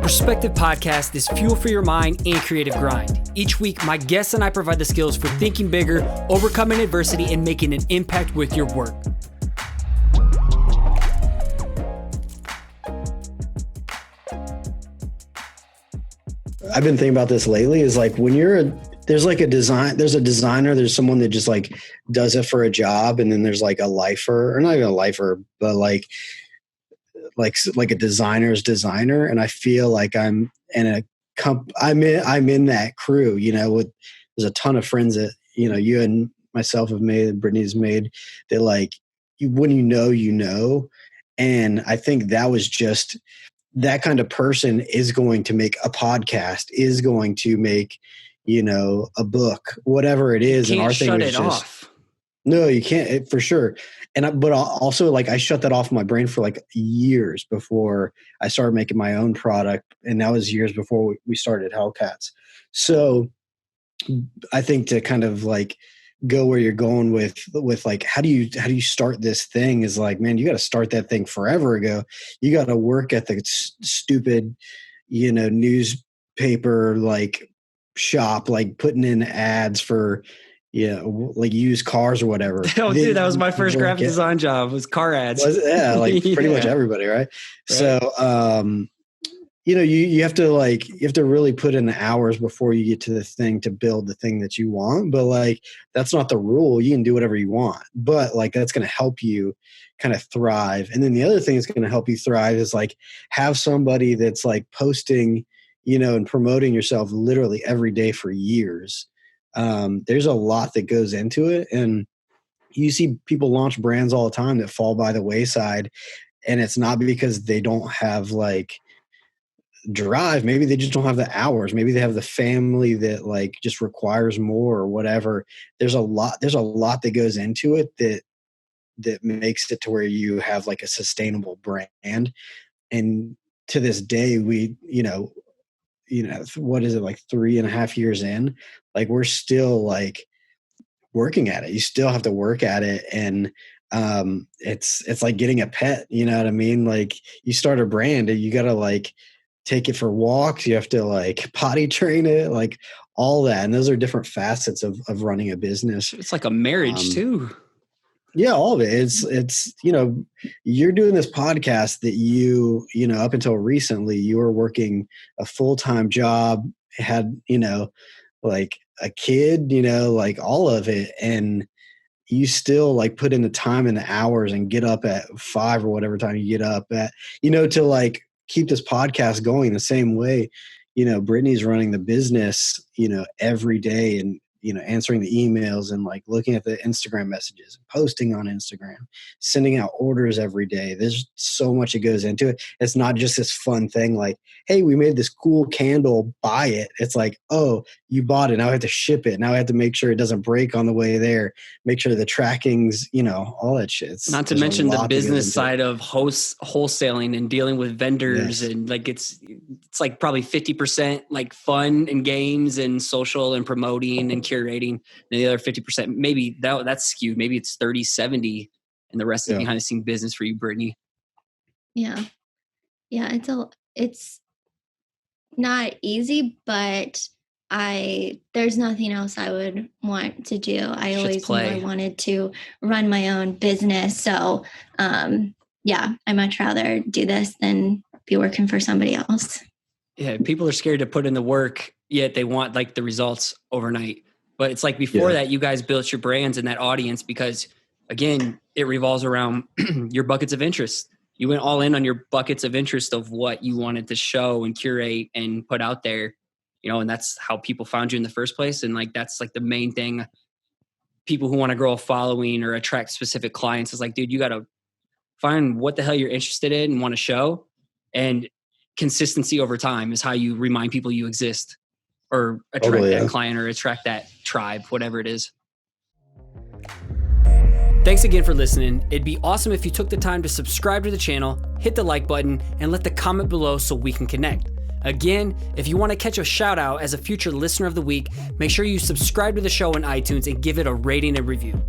Perspective Podcast is fuel for your mind and creative grind. Each week, my guests and I provide the skills for thinking bigger, overcoming adversity, and making an impact with your work. I've been thinking about this lately is like when there's a designer, there's someone that just like does it for a job. And then there's like a lifer, or not even a lifer, but like a designer's designer. And I feel like I'm in that crew, there's a ton of friends that, you and myself have made, Brittany's made, that like when you know. And I think that was just, that kind of person is going to make a podcast, is going to make, a book, whatever it is. You can't and our shut thing it off. No, you can't, for sure. But also like I shut that off in my brain for like years before I started making my own product. And that was years before we started HELLCATS. So I think to kind of like go where you're going with like, how do you start this thing is like, man, you got to start that thing forever ago. You got to work at the stupid, newspaper, like shop, like putting in ads for, like used cars or whatever. Oh, dude, that was my first graphic design job, was car ads. Pretty much everybody, right? So, you have to really put in the hours before you get to the thing to build the thing that you want. But like, that's not the rule. You can do whatever you want, but like, that's going to help you kind of thrive. And then the other thing that's going to help you thrive is like, have somebody that's like posting, and promoting yourself literally every day for years. There's a lot that goes into it. And you see people launch brands all the time that fall by the wayside. And it's not because they don't have like drive. Maybe they just don't have the hours. Maybe they have the family that like just requires more or whatever. There's a lot that goes into it that makes it to where you have like a sustainable brand. And to this day, we, what is it, like 3.5 years in, like we're still like working at it. You still have to work at it. And it's like getting a pet, you know what I mean? Like you start a brand and you got to like take it for walks. You have to like potty train it, like all that. And those are different facets of running a business. It's like a marriage too. Yeah, all of it. It's you're doing this podcast that you up until recently, you were working a full-time job, had, like a kid, like all of it. And you still like put in the time and the hours and get up at 5 or whatever time you get up at, to like keep this podcast going the same way. Brittany's running the business, every day and, answering the emails and like looking at the Instagram messages, posting on Instagram, sending out orders every day. There's so much that goes into it. It's not just this fun thing like, hey, we made this cool candle, buy it. It's like, oh, you bought it. Now I have to ship it. Now I have to make sure it doesn't break on the way there. Make sure the tracking's, all that shit. Not to mention the business side of wholesaling and dealing with vendors. Yes. And like, it's like probably 50% like fun and games and social and promoting and curating. And the other 50%, maybe that's skewed. Maybe it's 30-70 and the rest is behind the scene business for you, Brittany. Yeah. Yeah. It's not easy, but there's nothing else I would want to do. I always knew I wanted to run my own business. So, I much rather do this than be working for somebody else. Yeah. People are scared to put in the work, yet they want like the results overnight. But it's like before that, you guys built your brands and that audience because, again, it revolves around your buckets of interest. You went all in on your buckets of interest of what you wanted to show and curate and put out there, and that's how people found you in the first place. And like, that's like the main thing. People who want to grow a following or attract specific clients is like, dude, you got to find what the hell you're interested in and want to show. And consistency over time is how you remind people you exist. Or attract that client or attract that tribe, whatever it is. Thanks again for listening. It'd be awesome if you took the time to subscribe to the channel, hit the like button, and let the comment below so we can connect. Again, if you want to catch a shout out as a future listener of the week, make sure you subscribe to the show on iTunes and give it a rating and review.